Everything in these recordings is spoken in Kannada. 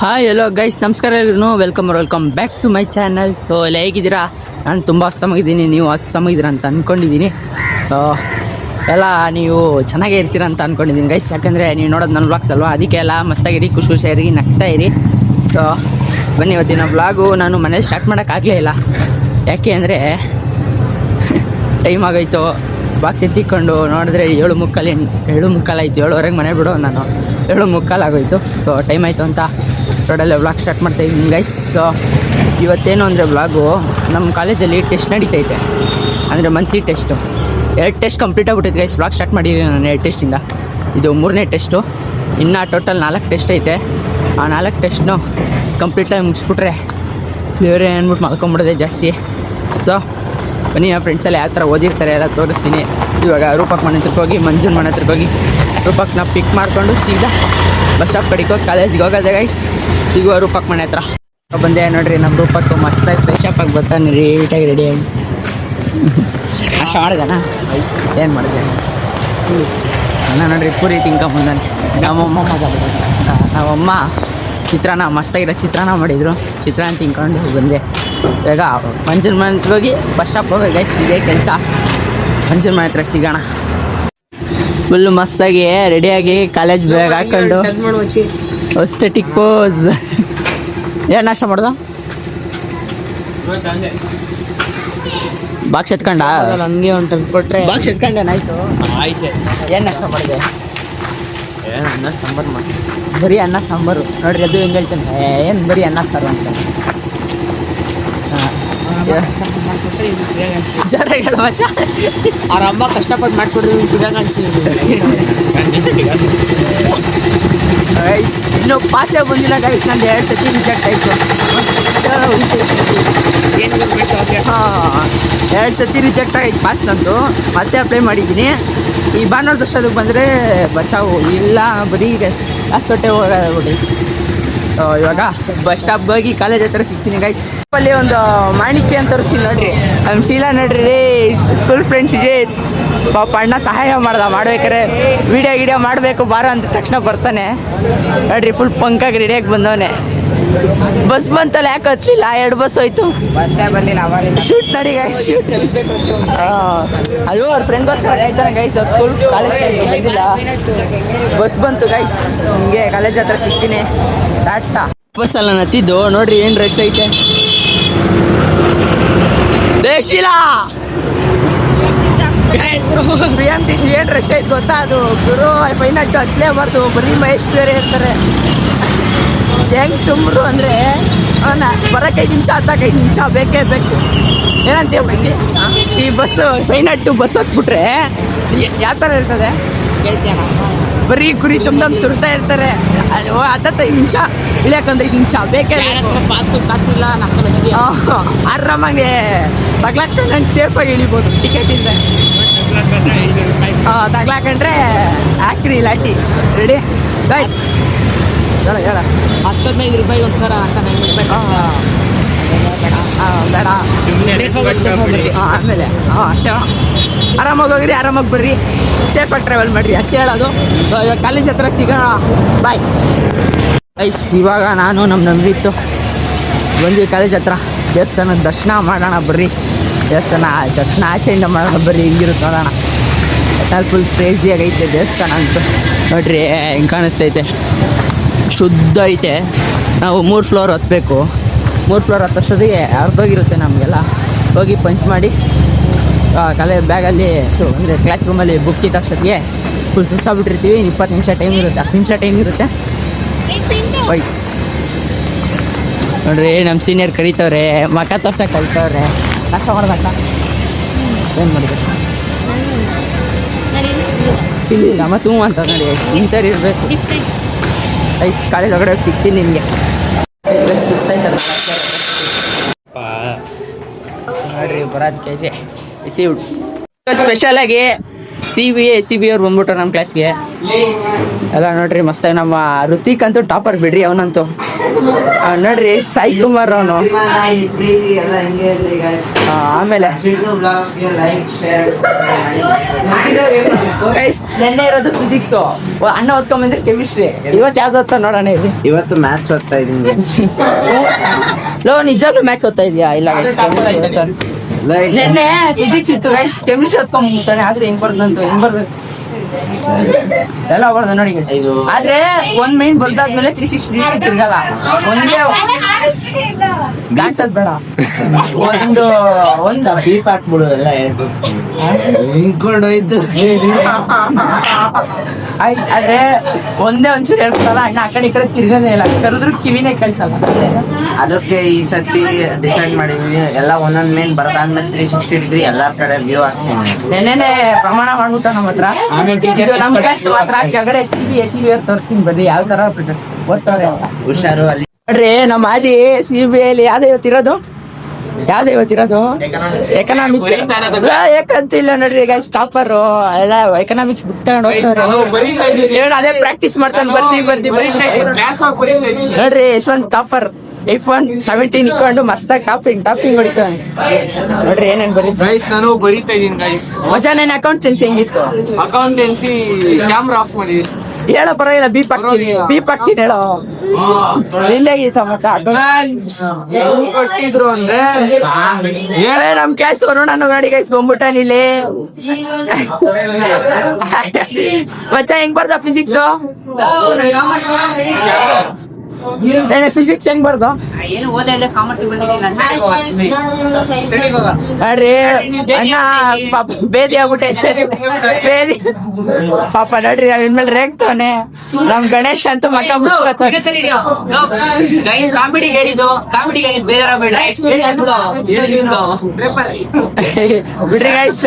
ಹಾಯ್ ಹಲೋ ಗೈಸ್, ನಮಸ್ಕಾರ ಎಲ್ರು. Welcome back to my channel. So ಎಲ್ಲ ಹೇಗಿದ್ದೀರಾ? ನಾನು ತುಂಬ ಅಸ್ಸಮಾಗಿದ್ದೀನಿ, ನೀವು ಅಸ್ಸಮಾಗಿದ್ದೀರಾ ಅಂತ ಅಂದ್ಕೊಂಡಿದ್ದೀನಿ. ಎಲ್ಲ ನೀವು ಚೆನ್ನಾಗೇ ಇರ್ತೀರ ಅಂತ ಅಂದ್ಕೊಂಡಿದ್ದೀನಿ ಗೈಸ್. ಯಾಕಂದರೆ ನೀವು ನೋಡೋದು ನನ್ನ ವ್ಲಾಗ್ಸ್ ಅಲ್ವಾ, ಅದಕ್ಕೆ ಎಲ್ಲ ಮಸ್ತಾಗಿರಿ, ಖುಷಿಯಾಗಿ ನಗ್ತಾ ಇರಿ. ಸೊ ಬನ್ನಿ, ಇವತ್ತಿನ ವ್ಲಾಗು ನಾನು ಮನೇಲಿ ಸ್ಟಾರ್ಟ್ ಮಾಡೋಕ್ಕಾಗಲೇ ಇಲ್ಲ. ಯಾಕೆ ಅಂದರೆ ಟೈಮ್ ಆಗೋಯ್ತು. ಬಾಕ್ಸ್ ಎತ್ತಿಕೊಂಡು ನೋಡಿದ್ರೆ 7:45 ಆಯಿತು. 7:30 ಮನೆ ಬಿಡೋ ನಾನು 7:45 ಆಗೋಯ್ತು. ಸೊ ಟೈಮ್ ಆಯಿತು ಅಂತ ರೋಡಲ್ಲೇ ವ್ಲಾಗ್ ಸ್ಟಾರ್ಟ್ ಮಾಡ್ತಾಯಿದ್ದೀನಿ ಗೈಸ್. ಸೊ ಇವತ್ತೇನು ಅಂದರೆ ವ್ಲಾಗು, ನಮ್ಮ ಕಾಲೇಜಲ್ಲಿ ಟೆಸ್ಟ್ ನಡೀತೈತೆ, ಅಂದರೆ ಮಂತ್ಲಿ ಟೆಸ್ಟು. 2 ಟೆಸ್ಟ್ ಕಂಪ್ಲೀಟ್ ಆಗ್ಬಿಟ್ಟೈತೆ ಗೈಸ್. ವ್ಲಾಗ್ ಸ್ಟಾರ್ಟ್ ಮಾಡಿದ್ದೀನಿ ನಾನು 2 ಟೆಸ್ಟಿಂದ. ಇದು 3ನೇ ಟೆಸ್ಟು. ಇನ್ನು ಟೋಟಲ್ 4 ಟೆಸ್ಟ್ ಐತೆ. ಆ 4 ಟೆಸ್ಟ್ನು ಕಂಪ್ಲೀಟಾಗಿ ಮುಗಿಸ್ಬಿಟ್ರೆ ದೇವರೇ ಅಂದ್ಬಿಟ್ಟು ಮಲ್ಕೊಂಬಿಡೋದೆ ಜಾಸ್ತಿ. ಸೊ ಬನ್ನಿ, ನಮ್ಮ ಫ್ರೆಂಡ್ಸೆಲ್ಲ ಯಾವ ಥರ ಓದಿರ್ತಾರೆ ಎಲ್ಲ ತೋರಿಸ್ತೀನಿ. ಇವಾಗ ರೂಪಕ್ ಮನೆ ಹತ್ರಕ್ಕೆ ಹೋಗಿ, ಮಂಜುನ್ ಮನೆ ಹತ್ರಕ್ಕೆ ಹೋಗಿ ರೂಪಕ್ನ ಪಿಕ್ ಮಾಡಿಕೊಂಡು ಸೀದಾ ಬಸ್ ಸ್ಟಾಪ್ ಕಡೆಗೆ ಹೋಗಿ ಕಾಲೇಜ್ಗೆ ಹೋಗೋದೆ ಗೈಸ್. ಸಿಗುವ ರೂಪಕ್ ಮನೆ ಹತ್ರ ಬಂದೆ. ನೋಡ್ರಿ, ನಮ್ಮ ರೂಪಕ್ ಮಸ್ತಾಗಿ ಫ್ರೆಶ್ ಅಪ್ ಆಗಿ ಬರ್ತಾನೆ, ನೀಟಾಗಿ ರೆಡಿಯಾಗಿ. ಅಷ್ಟು ಮಾಡಿದಾನ? ಏನು ಮಾಡಿದೆ ಅಣ್ಣ? ನೋಡ್ರಿ, ಪೂರಿ ತಿನ್ಕೊಂಬಂದಾನೆ. ನಮ್ಮಮ್ಮ ಚಿತ್ರಾನ್ನ, ಮಸ್ತಾಗಿರೋ ಚಿತ್ರಾನ್ನ ಮಾಡಿದರು. ಚಿತ್ರಾನ್ನ ತಿನ್ಕೊಂಡು ಬಂದೆ. ಇವಾಗ ಮಂಜುನ ಮನೆ ಹತ್ರ ಹೋಗಿ ಬಸ್ ಸ್ಟಾಪ್ ಹೋಗಿ ಗೈಸ್, ಇದೇ ಕೆಲಸ. ಮಂಜುನ ಮನೆ ಹತ್ರ ಸಿಗೋಣ. ಫುಲ್ಲು ಮಸ್ತಾಗಿ ರೆಡಿಯಾಗಿ ಕಾಲೇಜ್ ಬ್ಯಾಗ್ ಹಾಕೊಂಡು ಸ್ಟೆಟಿಕ್ ಪೋಸ್. ಏನು ನಾಷ್ಟ ಮಾಡ್ದ? ಬಾಕ್ಸ್ ಎತ್ಕೊಂಡ ಹಂಗೆ ಒಂದು ಕೊಟ್ಟರೆ ಬಾಕ್ಸ್ ಎತ್ಕೊಂಡೇನಾಯ್ತು? ಆಯ್ತು. ಏನು ನಾಷ್ಟ ಮಾಡಿದೆ? ಅನ್ನ ಸಾಂಬಾರು ಮಾಡಿ. ಬರೀ ಅನ್ನ ಸಾಂಬಾರು. ನೋಡ್ರಿ, ಅದು ಹೆಂಗೆ ಹೇಳ್ತೇನೆ, ಏನು ಬರೀ ಅನ್ನ ಸಾರು ಅಂತ. ಜರ ಹೇಳ ಮಚ್ಚ, ಅವ್ರ ಅಮ್ಮ ಕಷ್ಟಪಟ್ಟು ಮಾಡಿಕೊಡ್ರಿ, ಬಿಡಂಗ ಅನಿಸ್ಲಿಲ್ಲ ಗೈಸ್. ಇನ್ನೂ ಪಾಸೇ ಬಂದಿಲ್ಲ ಗೈಸ್. ನಂದು 2 ಸತಿ ರಿಜೆಕ್ಟ್ ಆಯಿತು. ಹಾಂ, 2 ಸತಿ ರಿಜೆಕ್ಟ್ ಆಗೈತೆ ಪಾಸ್ ನಂದು. ಮತ್ತೆ ಅಪ್ಲೈ ಮಾಡಿದ್ದೀನಿ. ಈ ಭಾನುವಾರ ದರ್ಶನಕ್ಕೆ ಬಂದರೆ ಬಚಾವು, ಇಲ್ಲ ಬರೀ ಹಾಸ್ಕೊಟ್ಟೆ ಹೋಗಿ. ಇವಾಗ ಬಸ್ ಸ್ಟಾಪ್ಗೆ ಹೋಗಿ ಕಾಲೇಜ್ ಹತ್ರ ಸಿಗ್ತೀನಿ ಗೈಸ್. ಅಲ್ಲಿ ಒಂದು ಮಾಣಿಕ್ಯ ಅಂತ ತೋರಿಸ್ತೀನಿ ನೋಡ್ರಿ. ನಮ್ಮ ಶೀಲಾ ನೋಡ್ರಿ, ಸ್ಕೂಲ್ ಫ್ರೆಂಡ್ಸ್ ಇದೆ. ಪಾಪ ಅಣ್ಣ ಸಹಾಯ ಮಾಡ್ಬೇಕಾರೆ ವಿಡಿಯೋ ಮಾಡಬೇಕು ಬಾರ ಅಂದ ತಕ್ಷಣ ಬರ್ತಾನೆ ನೋಡ್ರಿ. ಫುಲ್ ಪಂಕಾಗಿ ರೆಡಿಯಾಗಿ ಬಂದವನೆ. ಬಸ್ ಬಂತಲ್ಲ, ಯಾಕೆ ಹತ್ತಲಿಲ್ಲ? 2 ಬಸ್ ಹೋಯ್ತು, ಬಸ್ಸೇ ಬಂದಿಲ್ಲ. ಶೂಟ್ ನೋಡಿ ಗೈಸ್, ಶೂಟ್. ಅದು ಅವ್ರ ಫ್ರೆಂಡ್ಗೋಸ್ಕರ ಆಯ್ತಾನೆ ಗೈಸ್. ಅವ್ರ ಸ್ಕೂಲ್ ಕಾಲೇಜ್ ಬಂದಿಲ್ಲ, ಬಸ್ ಬಂತು ಗೈಸ್. ಹಿಂಗೆ ಕಾಲೇಜ್ ಹತ್ರ ಸಿಗ್ತೀನಿ. ಟಾಟಾ. ಬಸ್ಸಲ್ಲ ನತ್ತಿದ್ದು ನೋಡ್ರಿ, ಏನು ರಶ್ ಐತೆ. ಶೀಲಾ BMTC ಏನು ರಶ್ ಐತೆ ಗೊತ್ತಾ? ಅದು ಗುರು ಫೈನಟ್ಟು ಹತ್ತಲೇಬಾರ್ದು, ಬರೀ ಮಹೇಶ್ ಬೇರೆ ಇರ್ತಾರೆ. ಹೆಂಗೆ ತುಂಬ್ರು ಅಂದರೆ ಬರೋಕ್ಕೆ 5 ನಿಮಿಷ, ಹತ್ತಕ್ಕೆ 5 ನಿಮಿಷ ಬೇಕೇ ಬೇಕು. ಏನಂತೀವಿ ಮಚ್ಚಿ? ಈ ಬಸ್ಸು ಫೈನಟ್ಟು ಬಸ್ ಹತ್ಬಿಟ್ರೆ ಯಾವ ಥರ ಇರ್ತದೆ ಹೇಳ್ತೇನೆ? ಬರೀ ಕುರಿ ತುಂಬ ತುರ್ತಾ ಇರ್ತಾರೆ. ಅಲ್ಲಿ 10-5 ನಿಮಿಷ ಇಳಿಯೋಕಂದ್ರೆ 5 ನಿಮಿಷ ಬೇಕೇ. ಕಾಸಿಲ್ಲ ನಮ್ಮಲ್ಲಿ. ಆರಾಮಾಗಿ ತಗ್ಲಾಕೊಂಡು ನಂಗೆ ಸೇಫಾಗಿ ಇಳಿಬೋದು ಟಿಕೆಟ್ ಇಲ್ಲದೆ. ತಗ್ಲಾಕೊಂಡ್ರೆ ಹಾಕ್ರಿ ಲಾಟಿ. Ready guys? ಹೇಳ 10-15 ರೂಪಾಯಿಗೋಸ್ಕರ ಅಂತ ಬೇಡ. ಆಮೇಲೆ ಅಷ್ಟೇ, ಆರಾಮಾಗಿ ಹೋಗ್ರಿ, ಆರಾಮಾಗಿ ಬರ್ರಿ, ಸೇಫಾಗಿ ಟ್ರಾವೆಲ್ ಮಾಡಿರಿ, ಅಷ್ಟೇ ಹೇಳೋದು. ಇವಾಗ ಕಾಲೇಜ್ ಹತ್ರ ಸಿಗೋಣ, ಬಾಯ್ ಗೈಸ್. ಇವಾಗ ನಾನು ನಮ್ಮ ನಂಬಿತ್ತು ಬಂದ್ವಿ ಕಾಲೇಜ್ ಹತ್ರ. ದೇವಸ್ಥಾನದ ದರ್ಶನ ಮಾಡೋಣ ಬರ್ರಿ. ದೇವಸ್ಥಾನ ದರ್ಶನ ಆಚೆಯಿಂದ ಮಾಡೋಣ ಬರ್ರಿ, ಹಿಂಗಿರುತ್ತೆ ನೋಡೋಣ. ಒಟ್ನಲ್ಲಿ ಫುಲ್ ಕ್ರೇಜಿಯಾಗೈತೆ ದೇವಸ್ಥಾನ ಅಂತೂ. ನೋಡ್ರಿ ಹೆಂಗೆ ಕಾಣಿಸ್ತೈತೆ, ಶುದ್ಧ ಐತೆ. ನಾವು 3 ಫ್ಲೋರ್ ಹತ್ತಬೇಕು. 3 ಫ್ಲೋರ್ ಹತ್ತಷ್ಟೊತ್ತಿಗೆ ಅರ್ಧೋಗಿರುತ್ತೆ ನಮಗೆಲ್ಲ. ಹೋಗಿ ಪಂಚ್ ಮಾಡಿ ಕಾಲೇಜ್ ಬ್ಯಾಗಲ್ಲಿ ಅಂದರೆ ಕ್ಲಾಸ್ ರೂಮಲ್ಲಿ ಬುಕ್ ಇಟ್ಟಷ್ಟೊತ್ತಿಗೆ ಫುಲ್ ಸುಸ್ತಾಗ್ಬಿಟ್ಟಿರ್ತೀವಿ. 20 ನಿಮಿಷ ಟೈಮ್ ಇರುತ್ತೆ, 10 ನಿಮಿಷ ಟೈಮ್ ಇರುತ್ತೆ. ಹೋಯ್ತು ನೋಡ್ರಿ, ನಮ್ಮ ಸೀನಿಯರ್ ಕರೀತವ್ರೆ, ಮಕ ತೋರ್ಸಕ್ಕೆ ಕರೀತವ್ರೆ. ನಾಷ್ಟ ಮಾಡ್ಬೇಕ? ಏನು ಮಾಡಬೇಕು? ಇಲ್ಲ ಮತ್ತು ಹ್ಞೂ ಅಂತ ನೋಡಿ, ಸರಿ ಇರಬೇಕು ಐಸ್. ಕಾಲೇಜ್ ಒಳಗಡೆ ಹೋಗಿ ಸಿಗ್ತೀನಿ ನಿಮಗೆ. ಸುಸ್ತಾಯ್ತಲ್ಲ ನೋಡ್ರಿ, ಬರೋದು KG ಸ್ಪೆಷಲಾಗಿ ಸಿ ಬಿ ಅವ್ರು ಬಂದ್ಬಿಟ್ರು ನಮ್ಮ ಕ್ಲಾಸ್ಗೆ ಎಲ್ಲ ನೋಡ್ರಿ ಮಸ್ತಾಗಿ ನಮ್ಮ ಋತಿಕ್ ಅಂತೂ ಟಾಪರ್ ಬಿಡ್ರಿ ಅವನಂತೂ ನೋಡ್ರಿ ಸಾಯಿ ಕುಮಾರ್ ಅವನು ಆಮೇಲೆ ನೆನ್ನೆ ಇರೋದು ಫಿಸಿಕ್ಸು ಅಣ್ಣ ಓದ್ಕೊಂಬಂದ್ರೆ ಕೆಮಿಸ್ಟ್ರಿ ಇವತ್ತು ಯಾವ್ದು ಓದ್ತಾ ನೋಡೋಣ ಇಲ್ಲಿ ಇವತ್ತು ಮ್ಯಾಥ್ಸ್ ಓದ್ತಾ ಇದ್ದೀನಿ ಲೋ ನಿಜವಾಗ್ಲೂ ಮ್ಯಾಥ್ಸ್ ಓದ್ತಾ ಇದೆಯಾ ಇಲ್ಲ ನೆನ್ನೆ ಫಿಸಿಕ್ಸ್ ಇತ್ತು ಗೈಸ್ ಕೆಮಿಸ್ಟ್ರಿ ಓದ್ಕೊಂಡ್ಬಿಡ್ತಾನೆ ಆದ್ರೆ ಹೆಂಗ್ ಬರ್ದು ಎಲ್ಲ ಬರ್ದು ನೋಡಿ ಆದ್ರೆ ಒಂದ್ ಮೈನ್ ಬರ್ದಾದ್ಮೇಲೆ 360 ತಿರ್ಗಲ್ಲ ಒಂದೇ ಗಾಡ್ಸದ್ ಬೇಡ ಒಂದು ಬೀಪ್ ಹಾಕ್ಬಿಡು ಎಲ್ಲ ಹಿಂಡ್ಕೊಂಡೋಯ್ತು ಆದ್ರೆ ಒಂದೇ ಒಂಚೂರು ಹೇಳ್ಕೊಡಲ್ಲ ಅಣ್ಣ ಆ ಕಡೆ ಈ ಕಡೆ ತಿರ್ಗದೇ ಇಲ್ಲ ಕರೆದ್ರು ಕಿವಿನೇ ಕಳ್ಸಲ್ಲ ಅದಕ್ಕೆ ಈ ಸತಿ ಡಿಸೈಡ್ ಮಾಡಿದೀನಿ ಎಲ್ಲ ಒಂದೊಂದ್ ಮೇನ್ ಬರ್ದಾದ್ಮೇಲೆ 360 ಡಿಗ್ರಿ ಎಲ್ಲಾ ಕಡೆ ವ್ಯೂ ಹಾಕ್ತೀನಿ ನೆನ್ನೆನೆ ಪ್ರಮಾಣ ಮಾಡ್ಬಿಟ್ಟ ನಮ್ಮ ಹತ್ರ ನಮ್ ಕ್ಲಾಸ್ ಮಾತ್ರ ಕೆಳಗಡೆ ಸಿ ಬಿ ಅವ್ರು ತೋರಿಸ್ತೀನಿ ಬನ್ನಿ ಯಾವ ತರ ಓದ್ತವ್ರೆ ಅಂತ ಹುಷಾರು ಅಲ್ಲಿ ನೋಡ್ರಿ ನಮ್ಮ ಆದಿ CBI ಅಲ್ಲಿ ಯಾವ್ದು ಇವತ್ತಿರೋದು ಎಕನಾಮಿಕ್ಸ್ ಯಾಕಂತಿಲ್ಲ ನೋಡ್ರಿ ಗೈಸ್ ಟಾಪರ್ ಎಲ್ಲ ಎಕನಾಮಿಕ್ಸ್ ಬುಕ್ ತಗೊಂಡು ಹೋಗ್ತಾರೆ ಅದೇ ಪ್ರಾಕ್ಟೀಸ್ ಮಾಡ್ತಾನೆ ಬರ್ದಿ ನೋಡ್ರಿ ಯಶವಂತ್ ಟಾಪರ್ F1 17 ಇಟ್ಕೊಂಡು ಮಸ್ತಾಗಿ ಟಾಪಿಂಗ್ ಹೊಡಿತಾನೆ ನೋಡ್ರಿ ಏನೇನ್ ಗೈಸ್ ನಾನು ಬರೀತಾ ಇದೀನಿ ಗೈಸ್ ಮಜಾ ನನ್ ಅಕೌಂಟೆನ್ಸಿ ಹೆಂಗಿತ್ತು ಅಕೌಂಟೆನ್ಸಿ ಕ್ಯಾಮ್ರಾ ಆಫ್ ಮಾಡಿ ಹೇಳೋ ಪರವಾಗಿಲ್ಲ ಬೀಪ್ ಹಾಕ್ತೀನಿ ಹೇಳೋ ನಿಂದಾಗಿತ್ತ ಮಚ್ಚ ಕೊಟ್ಟಿದ್ರು ಅಂದ್ರೆ ಹೇಳ ನಮ್ ಕ್ಲಾಸ್ ನೋಡೋಣ ನೋಡಿ ಗೈಸ್ ಬಂದ್ಬಿಟ್ಟಾನಿಲ್ಲಿ ಮಚ್ಚ ಹೆಂಗ್ ಬರ್ದ ಫಿಸಿಕ್ಸ್ ಫಿಸಿಕ್ಸ್ ಹೆಂಗ್ ಬರ್ದು ನೋಡ್ರಿ ಅಣ್ಣ ಪಾಪ ಬೇದಿ ಆಗ್ಬಿಟ್ಟೈತೆ ಪಾಪ ನೋಡ್ರಿ ಇನ್ಮೇಲೆ ರೇಗ್ತವನೆ ನಮ್ ಗಣೇಶ್ ಅಂತೂ ಮಕ್ಕ ಮುಚ್ಕೋತಾನೆ ಬಿಡ್ರಿ ಗೈಸ್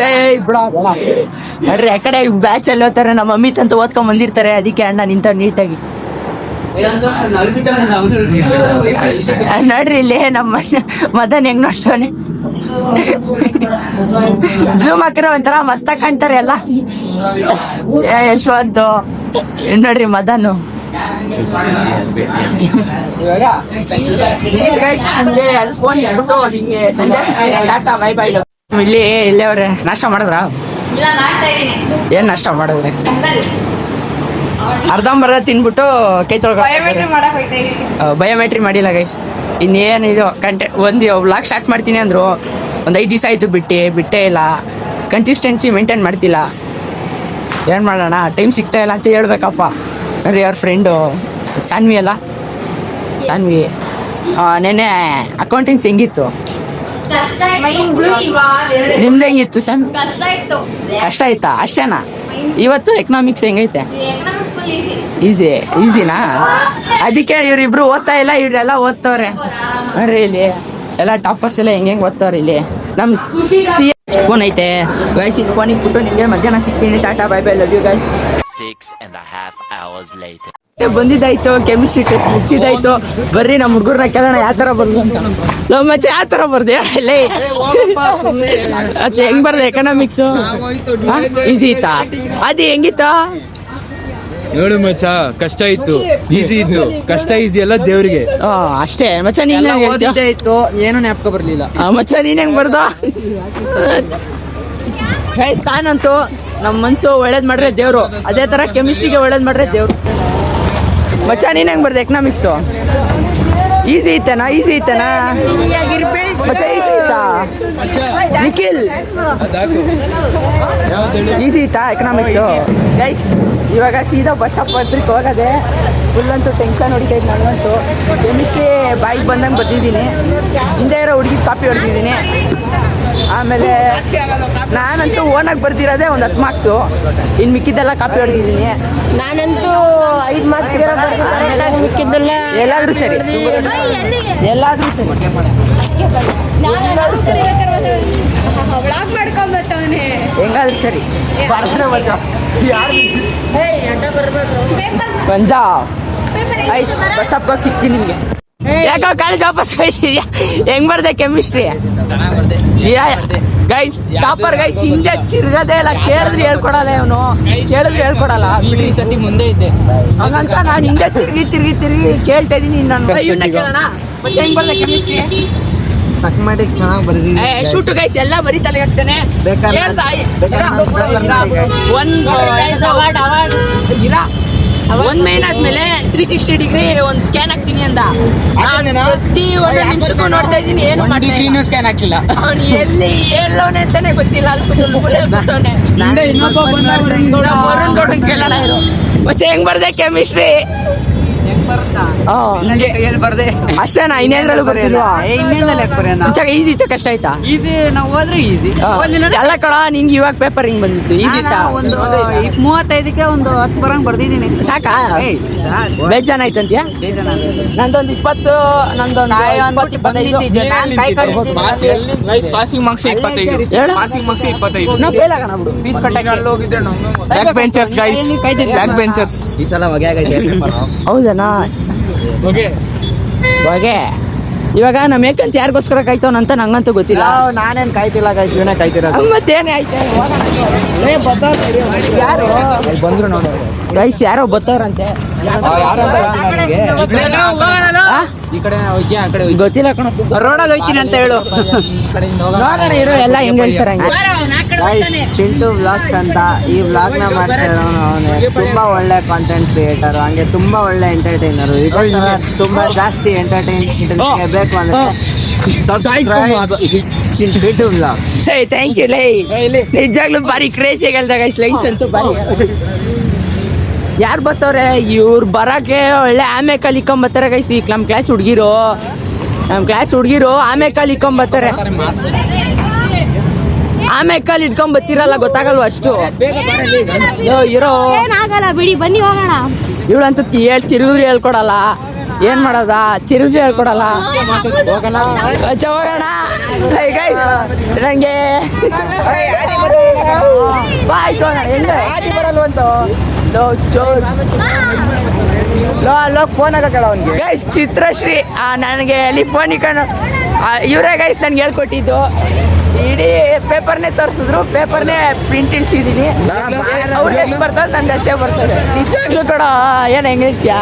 ನೋಡ್ರಿ ಆ ಕಡೆ ಬ್ಯಾಚ್ ಅಲ್ಲಿ ಹೋಗ್ತಾರೆ ನಮ್ಮ ಅಮಿತ್ ಅಂತ ಓದ್ಕೊಂಡ್ ಬಂದಿರ್ತಾರೆ ಅದಕ್ಕೆ ಅಣ್ಣ ನಿಂತ ನೀಟಾಗಿ ನೋಡ್ರಿ ಇಲ್ಲಿ ನಮ್ಮ ಮದನ್ ಹೆಂಗ್ ನೋಡ್ತಾನೆ ಝೂಮ್ ಹಾಕಿರೋ ಒಂಥರ ಮಸ್ತಾಗಿ ಕಾಣ್ತಾರೆ ಎಲ್ಲ ಯಶವಂತ್ ನೋಡ್ರಿ ಮದನ್ ಅಲ್ಲಿ ಫೋನ್ ಹೇಳ್ಬಿಟ್ಟು ನಿಂಗೆ ಸಂಜೆ ಸಿಗ್ತೀನಿ ಟಾಟಾ ಬೈ ಬೈ ಇಲ್ಲೇ ಅವ್ರೆ ನಾಷ್ಟ ಮಾಡಿದ್ರ ಏನ್ ನಾಷ್ಟ ಮಾಡಿದ್ರೆ ಅರ್ಧಂಬರ್ಧ ತಿನ್ಬಿಟ್ಟು ಕೈ ಬಯೋಮೆಟ್ರಿ ಮಾಡಿಲ್ಲ ಗೈಸ್ ಇನ್ನೇನಿದು ಒಂದು ವ್ಲಾಗ್ ಸ್ಟಾರ್ಟ್ ಮಾಡ್ತೀನಿ ಅಂದ್ರು ಒಂದು 5 ದಿವಸ ಆಯಿತು ಬಿಟ್ಟೇ ಇಲ್ಲ ಕನ್ಸಿಸ್ಟೆನ್ಸಿ ಮೇಂಟೈನ್ ಮಾಡ್ತಿಲ್ಲ ಏನು ಮಾಡೋಣ ಟೈಮ್ ಸಿಗ್ತಾ ಇಲ್ಲ ಅಂತ ಹೇಳ್ಬೇಕಪ್ಪ ನೋಡ್ರಿ ಅವ್ರ ಫ್ರೆಂಡು ಸಾನ್ವಿ ನೆನ್ನೆ ಅಕೌಂಟೆನ್ಸಿ ಹೆಂಗಿತ್ತು ನಿಮ್ದು ಹೆಂಗಿತ್ತು ಸ್ಯಾಮ್ ಕಷ್ಟ ಆಯ್ತಾ ಅಷ್ಟೇನಾ ಇವತ್ತು ಎಕನಾಮಿಕ್ಸ್ ಹೆಂಗೈತೆ ಈಸಿನಾ ಅದಕ್ಕೆ ಇವ್ರಿಬ್ರು ಓದ್ತಾ ಇಲ್ಲ ಇವ್ರೆಲ್ಲ ಓದ್ತವ್ರೆ ನೋಡ್ರಿ ಇಲ್ಲಿ ಎಲ್ಲ ಟಾಪರ್ಸ್ ಎಲ್ಲ ಹೆಂಗೆ ಓದ್ತವ್ರೆ ಇಲ್ಲಿ ನಮ್ ಫೋನ್ ಐತೆ ಗೈಸ್ ಇಲ್ಲಿ ಫೋನ್ ಇಟ್ಬಿಟ್ಟು ನಿಮಗೆ ಮಧ್ಯಾಹ್ನ ಸಿಗ್ತೀನಿ ಟಾಟಾ bye bye love you guys 6.5 hours later ಬಂದಿದ್ದಾಯ್ತು ಕೆಮಿಸ್ಟ್ರಿ ಟೆಸ್ಟ್ ಮುಗಿಸಿದಾಯ್ತು ಬರ್ರಿ ನಮ್ಮ ಹುಡುಗರನ್ನ ಕೇಳೋಣ ಯಾವ ತರ ಬರ್ದು ಅಂತ ನಮ್ಮ ಮಚ್ಚ ಯಾವ ತರ ಬರ್ದೆ ಹೇಳಿ ಹೆಂಗ್ ಬರ್ದೆ ಎಕನಾಮಿಕ್ಸ್ ಈಸಿ ಇತ್ತಾ ಅದು ಹೆಂಗಿತ್ತ ನೋಡು ಮಚ್ಚ ಕಷ್ಟ ಇತ್ತು ಈಸಿ ಇತ್ತು ಕಷ್ಟ ಈಸಿ ಎಲ್ಲ ದೇವ್ರಿಗೆ ಅಷ್ಟೇ ಮಚ್ಚ ನೀನ್ ಇತ್ತು ಏನು ಜ್ಞಾಪಕ ಬರ್ಲಿಲ್ಲ ಮಚ್ಚ ನೀನ್ ಹೆಂಗ್ ಬರ್ದ ತಾನಂತೂ ನಮ್ಮ ಮನ್ಸು ಒಳ್ಳೇದ್ ಮಾಡ್ರೆ ದೇವ್ರು ಅದೇ ತರ ಕೆಮಿಸ್ಟ್ರಿಗೆ ಒಳ್ಳೇದ್ ಮಾಡ್ರೆ ದೇವ್ರು ಮಚ್ಚ ನೀನ್ ಹೆಂಗ್ ಬರ್ದೆ ಎಕನಾಮಿಕ್ಸು ಈಸಿ ಇತ್ತನಾ ಮಚ್ಚ ಈಸಿ ಇತ್ತಾ ನಿಖಿಲ್ ಈಸಿ ಇತ್ತಾ ಎಕನಾಮಿಕ್ಸು ಗೈಸ್ ಇವಾಗ ಸೀದಾ ಬಸ್ ಸ್ಟಾಪ್ ಹತ್ರಕ್ಕೆ ಹೋಗೋದೆ ಫುಲ್ ಅಂತೂ ಟೆನ್ಷನ್ ಹೊಡಿತೈತೆ ನನಗಂತೂ ಕೆಮಿಸ್ಟ್ರಿ ಬಾಯಿಗೆ ಬಂದಂಗೆ ಬರ್ತಿದ್ದೀನಿ ಹಿಂದೆ ಇರೋ ಹುಡುಗಿ ಕಾಪಿ ಹೊಡೆದಿದ್ದೀನಿ ಆಮೇಲೆ ನಾನಂತೂ ಓನಾಗಿ ಬರ್ದಿರೋದೇ ಒಂದು 10 ಮಾರ್ಕ್ಸು ಇನ್ನು ಮಿಕ್ಕಿದ್ದೆಲ್ಲ ಕಾಪಿ ಹೊಡೆದಿದ್ದೀನಿ ನಾನಂತೂ 5 ಮಾರ್ಕ್ಸ್ ಮಿಕ್ಕಿದ್ದೆಲ್ಲ ಎಲ್ಲಾದ್ರೂ ಸರಿ ಹೆಂಗಾದ್ರೂ ಸರಿ ಪಂಜಾಬ್ ಐಸ್ ಬಸ್ ಸ್ಟಾಪ್ ಸಿಗ್ತೀನಿ ನಿಮಗೆ ಯಾಕೋ ಕಾಲೇಜ್ ವಾಪಸ್ ಹೋಯ್ತಿದ್ಯಾ? ಹೆಂಗ್ ಬರ್ದೆ ಕೆಮಿಸ್ಟ್ರಿ? ಗೈಸ್ ಟಾಪರ್ ಗೈಸ್, ಹಿಂದೆ ತಿರ್ಗದೇ ಇಲ್ಲ. ಕೇಳಿದ್ರೆ ಹೇಳ್ಕೊಡಲ್ಲ ಇವನು, ಕೇಳಿದ್ರೆ ಹೇಳ್ಕೊಡಲ್ಲ. ಈ ಸತಿ ಮುಂದೆ ಇದ್ದೆ. ಹಂಗಂತ ನಾನು ಹಿಂದೆ ತಿರ್ಗಿ ಕೇಳ್ತಾ ಇದೀನಿ. ನಾನು ಇವ್ನ ಕೇಳೋಣ, ಮತ್ತೆ ಹೆಂಗ್ ಬರ್ದೆ ಕೆಮಿಸ್ಟ್ರಿ? ತಕ್ಕಮಟ್ಟಿಗೆ ಚೆನ್ನಾಗಿ ಬರೆದಿದ್ದೀನಿ. ಶೂಟು ಗೈಸ್ ಎಲ್ಲ ಬರೀ ತಲೆಗೆ ಹಾಕ್ತಾನೆ. ಬೇಕಾದ್ರೆ- ಹೇಳ್ತಾ ಒಂದ್ ಮೈನ್ ಆದ್ಮೇಲೆ 360 ಡಿಗ್ರಿ ಒಂದ್ ಸ್ಕ್ಯಾನ್ ಹಾಕ್ತೀನಿ ಅಂದ. ಪ್ರತಿ ಒಂದು ನಿಮಿಷಕ್ಕೂ ನೋಡ್ತಾ ಇದೀನಿ, ಏನು ಮಾಡ್ತಾ ಇಲ್ಲ. ಸ್ಕ್ಯಾನ್ ಹಾಕಿಲ್ಲ. ಅವ್ನು ಎಲ್ಲಿ ಎಲ್ಲೋನೆ ಅಂತಾನೆ ಗೊತ್ತಿಲ್ಲ. ಅಲ್ಲಿ ಕೂತವ್ನೆ. ವರುಣ್ ಗೌಡ ಕೇಳೋಣ ಇರು. ಮತ್ತೆ ಹೆಂಗ್ ಬರ್ದೆ ಕೆಮಿಸ್ಟ್ರಿ? ಬರ್ದೆ ಅಷ್ಟೇನಾ? ಇನ್ನೇನ್ಗಳು ಬರ್ತಿಲ್ವಾ? ಈಸಿ ಇತ್ತು ಕಷ್ಟ ಆಯ್ತಾ? ಇದು ನಾವು ಹೋದ್ರೆ ಈಸಿ. ಎಲ್ಲ ಕಡ ನಿಂಗೆ ಇವಾಗ ಪೇಪರ್ ಹಿಂಗ್ ಬಂದಿತ್ತು. ಈಸಿ ಇತ್ತಾ? ಒಂದು 35ಕ್ಕೆ ಒಂದು 10 ಬರಂಗ್ ಬರ್ದಿದ್ದೀನಿ. ಸಾಕಾ? ಬೇಜಾನ್ ಆಯ್ತಂತ್ಯಾ? ನಂದೊಂದು 20, ನಂದೊಂದು 25. Passing marks 25. ಹೇಳು. Passing marks 25. ನಾವು ಫೇಲ್ ಆಗೋಣ ಬಿಡು. ಫೀಸ್ ಕಟ್ಟಕ್ಕೆ ಹೋಗಿದ್ದೆ ನಾವು. Back benchers guys, back benchers. ಈ ಸಲ ಹೊಗೆಯಾಗೈತೆ ಪೇಪರ್. ಹೌದನಾ? ಓಕೆ ಹೋಗೆ ಇವಾಗ ನಮ್ಮ ಏಕಂತ ಯಾರಿಗೋಸ್ಕರ ಕಾಯ್ತವನಂತ ನಂಗಂತೂ ಗೊತ್ತಿಲ್ಲ. ನಾನೇನ್ ಕಾಯ್ತಿಲ್ಲ ಗೈಸ್, ಇವನೇ ಕಾಯ್ತಿರೋದು. ಮತ್ತೇನೇ ಆಯ್ತು? ಯಾರು ಬಂದ್ರು ನೋಡು. ಗೈಸ್ ಯಾರೋ ಬತ್ತವ್ರಂತೆ. ಆ? ಈ ಕಡೆ ಹೋಗ್ಯಾ, ಆ ಕಡೆ ಗೊತ್ತಿಲ್ಲ ಕಣ. ರೋಡಲ್ಲಿ ಹೋಯ್ತೀನಿ ಅಂತ ಹೇಳು. ನೋಡೋಣ ಇರೋ, ಎಲ್ಲ ಹೆಂಗ್ ಹೇಳ್ತಾರ ಹಂಗೆ. ಚಿಂಟು ವ್ಲಾಗ್ಸ್ ಅಂತ ಈ ವ್ಲಾಗ್ ನ ಮಾಡ್ತಾ ಇರೋನು ಅವನೇ. ತುಂಬಾ ಒಳ್ಳೆ ಕಾಂಟೆಂಟ್ ಕ್ರಿಯೇಟರ್, ಹಂಗೆ ತುಂಬಾ ಒಳ್ಳೆ ಎಂಟರ್ಟೈನರ್. ತುಂಬಾ ಜಾಸ್ತಿ ಎಂಟರ್ಟೈನ್ಮೆಂಟ್ ಬೇಕು ಅಂದ್ರೆ ಚಿಂಟು ವ್ಲಾಗ್ಸ್. ಥ್ಯಾಂಕ್ ಯು ಲೈ. ನಿಜಾಗ್ಲೂ ಬಾರಿ ಕ್ರೇಜಿ ಹೇಳ್ದಾಗ ಗೈಸ್, ಲೈನ್ಸ್ ಅಂತೂ ಬಾರಿ. ಯಾರು ಬರ್ತವ್ರೆ? ಇವ್ರು ಬರಕ್ಕೆ ಒಳ್ಳೆ ಆಮೆ ಕಲಿಕೊಂಬತ್ತಾರೆ ಗೈಸ್. ಈಗ ನಮ್ಮ ಕ್ಲಾಸ್ ಹುಡುಗಿರು ಆಮೆ ಕಲಿಕೊಂಬತ್ತಾರೆ. ಆಮೆ ಕಾಲ್ ಇಟ್ಕೊಂಡ್ ಬತ್ತಿರಲ್ಲ, ಗೊತ್ತಾಗಲ್ವ ಅಷ್ಟು. ಇರೋ ಏನಾಗಲ್ಲ ಬಿಡಿ, ಬನ್ನಿ ಹೋಗೋಣ. ಇವಳಂತೂ ತಿರುಗಿದ್ರೆ ಹೇಳ್ಕೊಡಲ್ಲ. ಏನ್ ಮಾಡೋದ? ತಿರುಗಿ ಹೇಳ್ಕೊಡಲ್ಲ. ಅಚ್ಚ ಹೋಗೋಣ ಗೈಸ್. ನಂಗೆ ಆಯ್ತು ಫೋನ್ ಆಗಲ್ಲ ಅವನಿಗೆ. ಗೈಸ್ ಚಿತ್ರಶ್ರೀ ನನಗೆ ಅಲ್ಲಿ ಫೋನ್ ಇಕ್ಕೊಂಡು ಇವರೇ ಗೈಸ್ ನನ್ಗೆ ಹೇಳ್ಕೊಟ್ಟಿದ್ದು. ಇಡೀ ಪೇಪರ್ನೇ ತೋರಿಸಿದ್ರು, ಪೇಪರ್ನೇ ಪ್ರಿಂಟ್ ಇಳಿಸಿದೀನಿ. ಅವ್ರಿಗೆ ಎಷ್ಟು ಬರ್ತದೆ, ನಂದು ಅಷ್ಟೇ ಬರ್ತದೆ. ನಿಜವಾಗ್ಲೂ ಕೂಡ ಏನು ಹೆಂಗೆ ಹೇಳ್ತೀಯಾ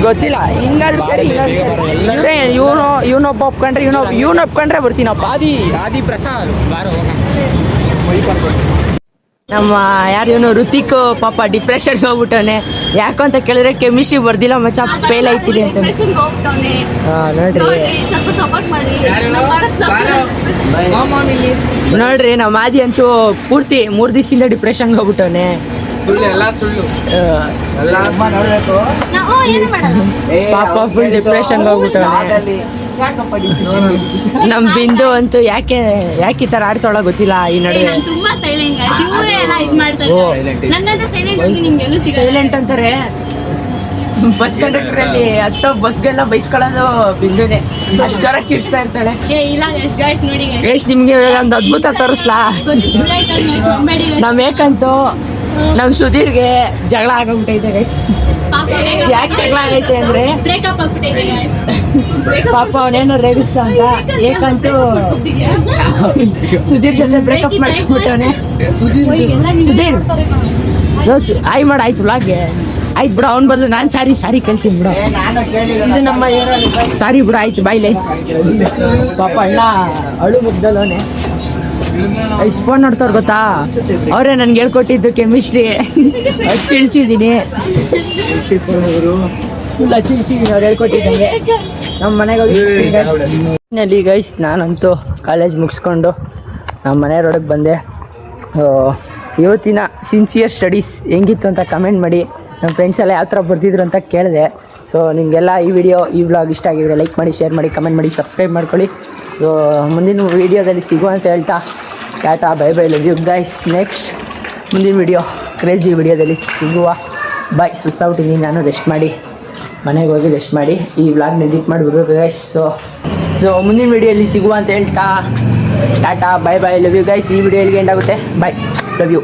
ಗೊತ್ತಿಲ್ಲ. ಹಿಂಗಾದ್ರೂ ಸರಿ, ಹಿಂಗಾದ್ರೂ ಸರಿ. ಇವರೇ ಇವನೊಬ್ಬ ಒಪ್ಕೊಂಡ್ರೆ ಇವನು ಒಪ್ಕೊಂಡ್ರೆ ಬರ್ತೀನಪ್ಪ. ಆದಿ ಪ್ರಸಾದ್ ಬಾರೋ. ನಮ್ಮ ಯಾರು ಇವನು ಋತಿಕ್ ಪಾಪ ಡಿಪ್ರೆಷನ್ಗೆ ಹೋಗ್ಬಿಟ್ಟವನೆ. ಯಾಕೋ ಅಂತ ಕೇಳಿದ್ರೆ ಕೆಮಿಸ್ಟ್ರಿ ಬರ್ದಿಲ್ಲ ಮಚ್ಚ, ಫೇಲ್ ಆಯ್ತೀನಿ ಅಂತ. ನೋಡ್ರಿ ನಮ್ಮ ಆದಿ ಅಂತೂ ಪೂರ್ತಿ 3 ದಿವಸದಿಂದ ಡಿಪ್ರೆಷನ್ಗೆ ಹೋಗ್ಬಿಟ್ಟವನೆ. ಸುಳ್ಳು, ಎಲ್ಲ ಸುಳ್ಳು. ಪಾಪ ಫುಲ್ ಡಿಪ್ರೆಷನ್ಗೆ ಹೋಗ್ಬಿಟ್ಟವನೆ. ನಮ್ ಬಿಂದು ಅಂತೂ ಯಾಕೆ ಈ ತರ ಆಡ್ತಾಳ ಗೊತ್ತಿಲ್ಲ. ಈ ನಡುವೆ ತುಂಬಾ ಸೈಲೆಂಟ್ ಗೈಸ್, ಇವರೇ ಎಲ್ಲ ಇದು ಮಾಡ್ತಾರೆ. ನನ್ನಂತ ಸೈಲೆಂಟ್ ಹುಡುಗಿ ನಿಮ್ಗೆ ಎಲ್ಲೂ ಸಿಗಲ್ಲ. ಸೈಲೆಂಟ್ ಅಂತಾರೆ. ಬಸ್ ಕಂಡಕ್ಟರ್ ಅಲ್ಲಿ ಹತ್ತೋ ಬಸ್ಗೆಲ್ಲ ಬೈಸ್ಕೊಳ್ಳೋದು ಬಿಂದುನೆ. ಅಷ್ಟರ ಕಿರ್ಸ್ತಾ ಇರ್ತಾಳೆ. ಇಲ್ಲ ಗೈಸ್ ನೋಡಿ ಗೈಸ್, ನಿಮ್ಗೆ ಒಂದು ಅದ್ಭುತ ತೋರಿಸ್ಲಾ? ನಮ್ ಏಕಂತೂ ನಮ್ ಸುಧೀರ್ಗೆ ಜಗಳ ಆಗೋಗ್ಬಿಟ್ಟೈತೆ ಗೈಸ್. ಯಾಕೆ ಜಗಳ ಆಗೈತೆ ಅಂದ್ರೆ ಬ್ರೇಕಪ್ ಆಗ್ಬಿಟ್ಟಿದೆ ಗೈಸ್. ಪಾಪ ಅವನೇನೋ ರೇಗಿಸ್ತ ಅಂತ ಏಕಂತೂ ಸುಧೀರ್ ಜೊತೆ ಬ್ರೇಕಪ್ ಮಾಡ್ಬಿಟ್ಟವನೆ. ಸುಧೀರ್ ದೋಸ್ ಆಯ್ ಮಾಡ ಆಯ್ತು ವ್ಲಾಗ್ಗೆ. ಆಯ್ತು ಬಿಡು, ಅವ್ನ ಬದಲು ನಾನು ಸಾರಿ ಕಳ್ತೀನಿ ಬಿಡು. ಇದು ನಮ್ಮ ಸಾರಿ ಬಿಡು, ಆಯ್ತು ಬಾಯ್ಲೆ. ಪಾಪ ಅಣ್ಣ ಅಳು ಮುಗ್ದಲ್ಲವನೆ. ಫೋನ್ ನೋಡ್ತವ್ರು ಗೊತ್ತಾ, ಅವರೇ ನನ್ಗೆ ಹೇಳ್ಕೊಟ್ಟಿದ್ದು ಕೆಮಿಸ್ಟ್ರಿ. ಹಚ್ಚಿಳಿಸಿದ್ದೀನಿ, ಫುಲ್ ಹಚ್ಚಿಳಿಸಿದ್ದೀನಿ ಅವ್ರು ಹೇಳ್ಕೊಟ್ಟಿದ್ದಂಗೆ. ನಮ್ಮ ಮನೆಗೆ ಹೋಗಿ ಗೈಸ್ ನಾನಂತೂ ಕಾಲೇಜ್ ಮುಗಿಸ್ಕೊಂಡು ನಮ್ಮ ಮನೆ ರೋಡಿಗೆ ಬಂದೆ. ಇವತ್ತಿನ ಸಿನ್ಸಿಯರ್ ಸ್ಟಡೀಸ್ ಹೆಂಗಿತ್ತು ಅಂತ ಕಮೆಂಟ್ ಮಾಡಿ. ನಮ್ಮ ಫ್ರೆಂಡ್ಸ್ ಎಲ್ಲ ಯಾವ ಥರ ಬರ್ತಿದ್ರು ಅಂತ ಕೇಳಿದೆ. ಸೊ ನಿಮಗೆಲ್ಲ ಈ ವ್ಲಾಗ್ ಇಷ್ಟ ಆಗಿದ್ರೆ ಲೈಕ್ ಮಾಡಿ, ಶೇರ್ ಮಾಡಿ, ಕಮೆಂಟ್ ಮಾಡಿ, ಸಬ್ಸ್ಕ್ರೈಬ್ ಮಾಡ್ಕೊಳ್ಳಿ. ಸೊ ಮುಂದಿನ ವೀಡಿಯೋದಲ್ಲಿ ಸಿಗುವ ಅಂತ ಹೇಳ್ತಾ tata, bye bye, love you guys. Next ಮುಂದಿನ ವೀಡಿಯೋ ಕ್ರೇಜಿ ವೀಡಿಯೋದಲ್ಲಿ ಸಿಗುವ. ಬಾಯ್. ಸುಸ್ತಾಗ್ಬಿಟ್ಟಿದ್ದೀನಿ ನಾನು, ರೆಸ್ಟ್ ಮಾಡಿ ಮನೆಗೆ ಹೋಗಿ ರೆಸ್ಟ್ ಮಾಡಿ ಈ ವ್ಲಾಗ್ನ ಎಡಿಟ್ ಮಾಡಿಬಿಡ್ಬೇಕು ಗೈಸ್. ಸೊ ಮುಂದಿನ ವೀಡಿಯೋಲಿ ಸಿಗುವ ಅಂತ ಹೇಳ್ತಾ tata, bye bye, love you guys. ಈ ವಿಡಿಯೋ ಎಲ್ಲಿಗೆ ಎಂಡ್ ಆಗುತ್ತೆ. Bye, love you.